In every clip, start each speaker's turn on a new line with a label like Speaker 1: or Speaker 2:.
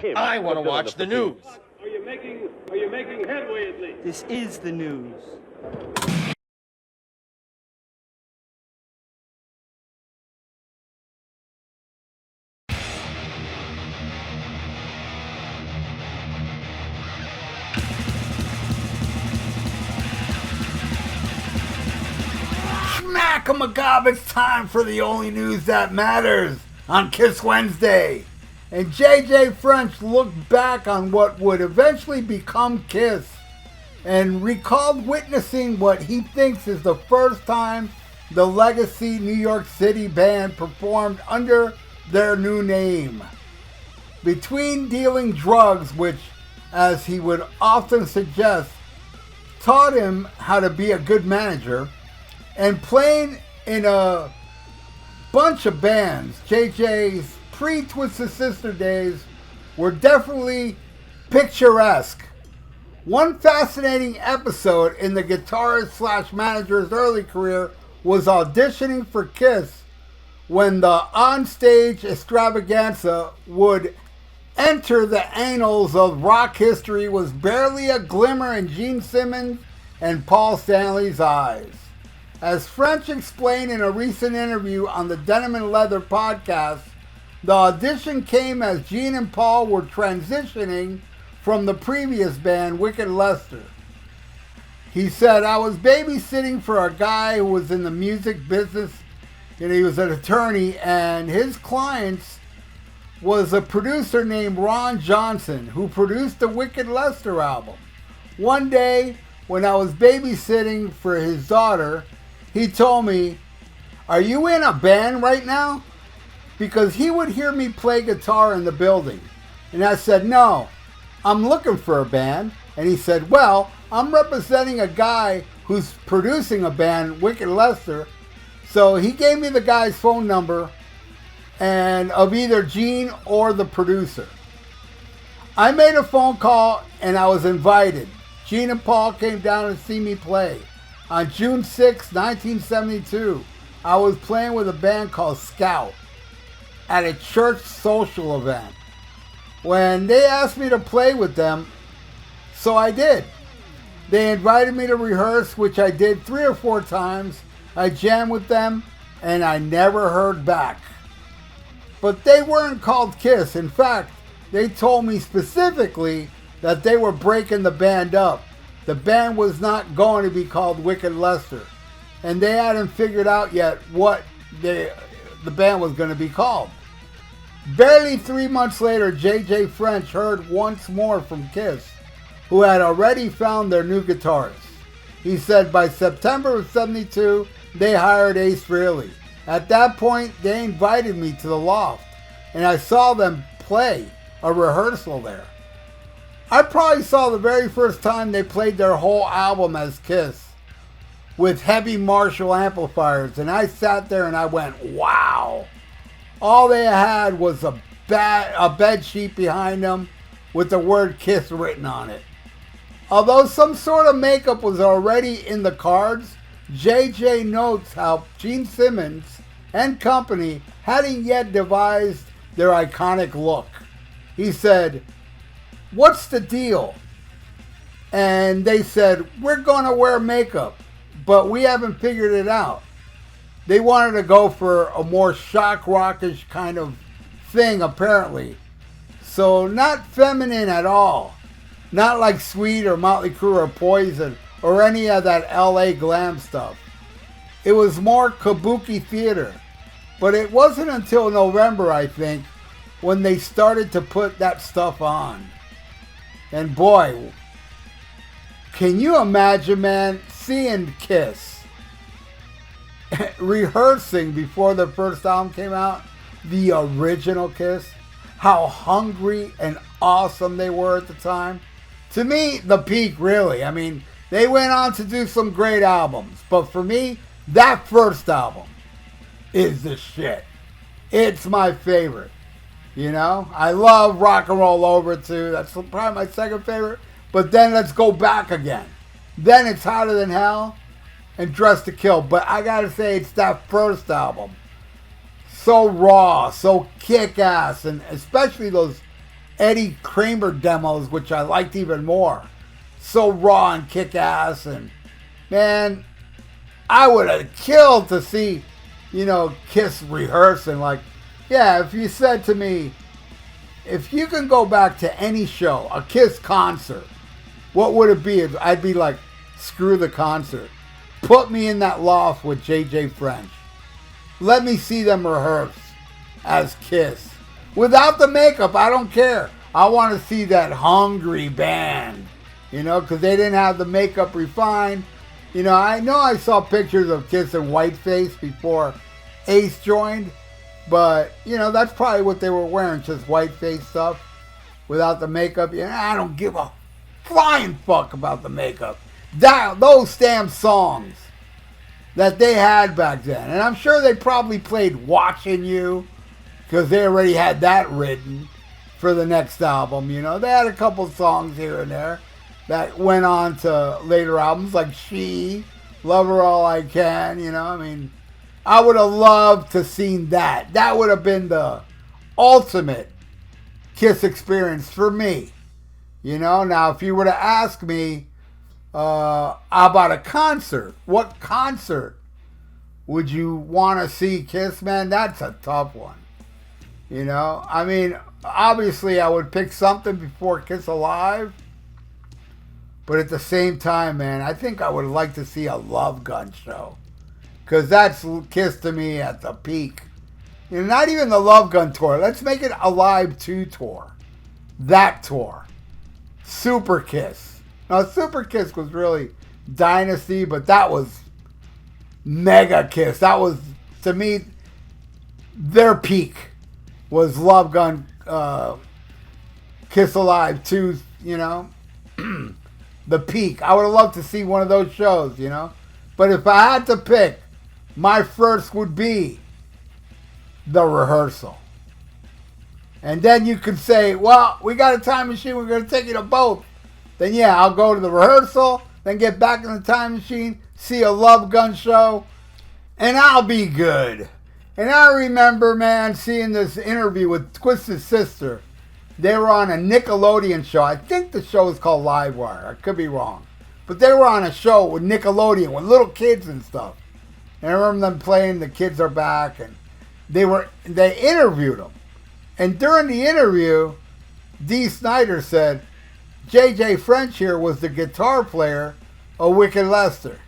Speaker 1: him.
Speaker 2: I want to watch the news.
Speaker 3: Are you making headway at least?
Speaker 4: This is the news.
Speaker 5: Smack-a-macabre, it's time for the only news that matters on Kiss Wednesday. And JJ French looked back on what would eventually become Kiss and recalled witnessing what he thinks is the first time the legacy New York City band performed under their new name. Between dealing drugs, which, as he would often suggest, taught him how to be a good manager, and playing in a bunch of bands, JJ's pre-Twisted Sister days were definitely picturesque. One fascinating episode in the guitarist / manager's early career was auditioning for Kiss, when the onstage extravaganza would enter the annals of rock history was barely a glimmer in Gene Simmons and Paul Stanley's eyes. As French explained in a recent interview on the Denim and Leather podcast, the audition came as Gene and Paul were transitioning from the previous band, Wicked Lester. He said, I was babysitting for a guy who was in the music business, and he was an attorney, and his clients was a producer named Ron Johnson, who produced the Wicked Lester album. One day, when I was babysitting for his daughter, he told me, are you in a band right now? Because he would hear me play guitar in the building. And I said, no, I'm looking for a band. And he said, well, I'm representing a guy who's producing a band, Wicked Lester. So he gave me the guy's phone number and of either Gene or the producer. I made a phone call and I was invited. Gene and Paul came down to see me play. On June 6, 1972, I was playing with a band called Scout at a church social event. When they asked me to play with them, so I did. They invited me to rehearse, which I did 3 or 4 times. I jammed with them, and I never heard back. But they weren't called Kiss. In fact, they told me specifically that they were breaking the band up. The band was not going to be called Wicked Lester. And they hadn't figured out yet what the band was going to be called. Barely 3 months later, JJ French heard once more from Kiss, who had already found their new guitarist. He said by September of 72, they hired Ace Frehley. At that point, they invited me to the loft, and I saw them play a rehearsal there. I probably saw the very first time they played their whole album as Kiss with heavy Marshall amplifiers, and I sat there and I went, wow. All they had was a bed sheet behind them with the word Kiss written on it. Although some sort of makeup was already in the cards, JJ notes how Gene Simmons and company hadn't yet devised their iconic look. He said, what's the deal? And they said, we're going to wear makeup, but we haven't figured it out. They wanted to go for a more shock rockish kind of thing, apparently. So not feminine at all. Not like Sweet or Motley Crue or Poison or any of that LA glam stuff. It was more kabuki theater. But it wasn't until November, I think, when they started to put that stuff on. And boy, can you imagine, man, seeing Kiss rehearsing before their first album came out, the original Kiss, how hungry and awesome they were at the time. To me, the peak, really. I mean, they went on to do some great albums, but for me, that first album is the shit. It's my favorite. You know, I love Rock and Roll Over too. That's probably my second favorite. But then let's go back again. Then it's Hotter Than Hell and Dress to Kill. But I gotta say, it's that first album. So raw, so kick-ass, and especially those Eddie Kramer demos, which I liked even more. So raw and kick-ass, and man, I would have killed to see, Kiss rehearsing. Like, yeah, if you said to me, if you can go back to any show, a Kiss concert, what would it be? I'd be like, screw the concert. Put me in that loft with JJ French. Let me see them rehearse as Kiss. Without the makeup, I don't care. I want to see that hungry band, because they didn't have the makeup refined. I know I saw pictures of Kiss in whiteface before Ace joined, but, that's probably what they were wearing, just whiteface stuff without the makeup. I don't give a flying fuck about the makeup. Those damn songs that they had back then. And I'm sure they probably played Watching You because they already had that written for the next album. They had a couple songs here and there that went on to later albums like She, Love Her All I Can. I would have loved to seen that. That would have been the ultimate Kiss experience for me. Now if you were to ask me about a concert, what concert would you want to see Kiss, man? That's a tough one. Obviously I would pick something before Kiss Alive, but at the same time, man, I think I would like to see a Love Gun show, because that's Kiss to me at the peak. Not even the Love Gun tour. Let's make it Alive 2 tour. That tour. Super Kiss. Now, Super Kiss was really Dynasty, but that was Mega Kiss. That was, to me, their peak was Love Gun, Kiss Alive 2, the peak. I would have loved to see one of those shows, But if I had to pick, my first would be the rehearsal. And then you could say, well, we got a time machine, we're going to take you to both. Then yeah, I'll go to the rehearsal, then get back in the time machine, see a Love Gun show, and I'll be good. And I remember, man, seeing this interview with Twisted Sister. They were on a Nickelodeon show. I think the show is called Livewire. I could be wrong. But they were on a show with Nickelodeon with little kids and stuff. And I remember them playing The Kids Are Back, and they interviewed them. And during the interview, Dee Snider said, JJ French here was the guitar player of Wicked Lester.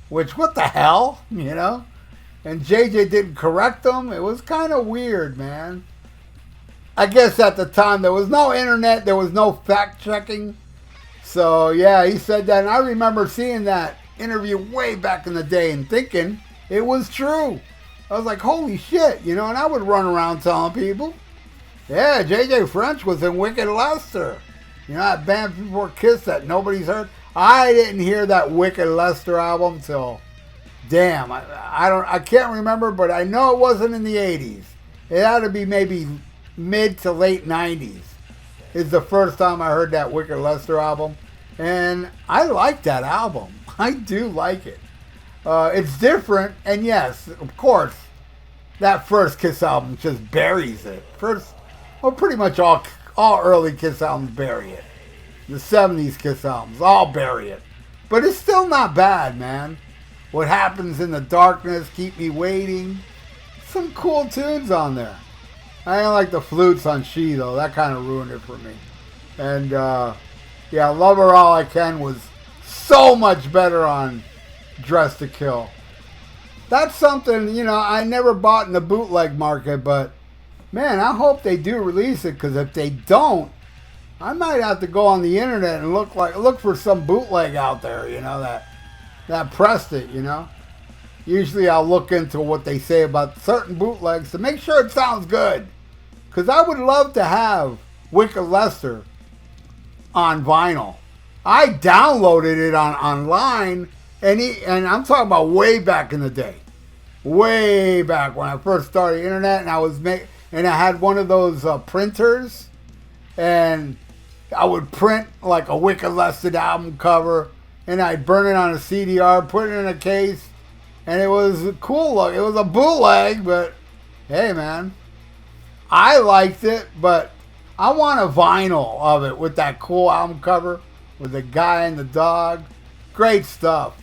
Speaker 5: Which, what the hell, And JJ didn't correct them. It was kind of weird, man. I guess at the time there was no internet, there was no fact checking. So yeah, he said that, and I remember seeing that interview way back in the day and thinking it was true. I was like, holy shit, and I would run around telling people, yeah, JJ French was in Wicked Lester. That band before Kiss that nobody's heard. I didn't hear that Wicked Lester album till, damn, I can't remember, but I know it wasn't in the 80s. It had to be maybe mid to late 90s. Is the first time I heard that Wicked Lester album. And I like that album. I do like it. It's different, and yes, of course, that first Kiss album just buries it. Pretty much all early Kiss albums bury it. The 70s Kiss albums all bury it. But it's still not bad, man. What Happens in the Darkness, Keep Me Waiting. Some cool tunes on there. I don't like the flutes on She, though. That kind of ruined it for me. And, yeah, Love Her All I Can was so much better on Dress to Kill. That's something, I never bought in the bootleg market, but, man, I hope they do release it, because if they don't, I might have to go on the internet and look for some bootleg out there, that pressed it, Usually I'll look into what they say about certain bootlegs to make sure it sounds good. Because I would love to have Wicked Lester on vinyl. I downloaded it online, and I'm talking about way back in the day. Way back when I first started the internet, and I had one of those printers, and I would print like a Wicked Lester album cover, and I'd burn it on a CDR, put it in a case, and it was a cool look. It was a bootleg, but hey, man, I liked it, but I want a vinyl of it with that cool album cover with the guy and the dog. Great stuff.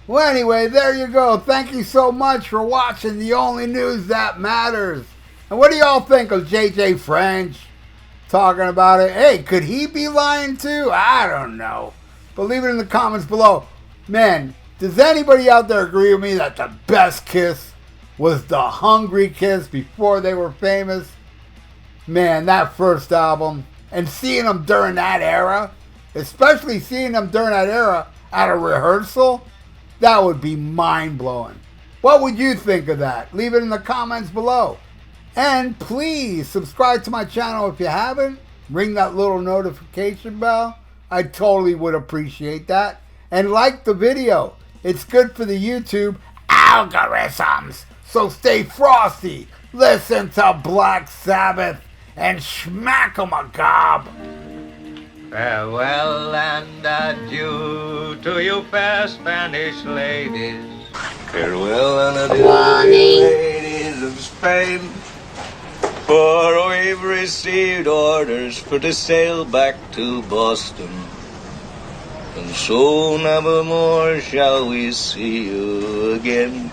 Speaker 5: Well, anyway, there you go. Thank you so much for watching The Only News That Matters. And what do y'all think of JJ French talking about it? Hey, could he be lying too? I don't know. But leave it in the comments below. Man, does anybody out there agree with me that the best Kiss was the Hungry Kiss before they were famous? Man, that first album, and seeing them during that era, especially seeing them during that era at a rehearsal, that would be mind-blowing. What would you think of that? Leave it in the comments below. And please subscribe to my channel if you haven't. Ring that little notification bell. I totally would appreciate that. And like the video. It's good for the YouTube algorithms. So stay frosty. Listen to Black Sabbath and smack 'em a gob.
Speaker 1: Farewell and adieu to you fair Spanish ladies. Farewell and adieu, ladies of Spain. For we've received orders for to sail back to Boston. And so never more shall we see you again.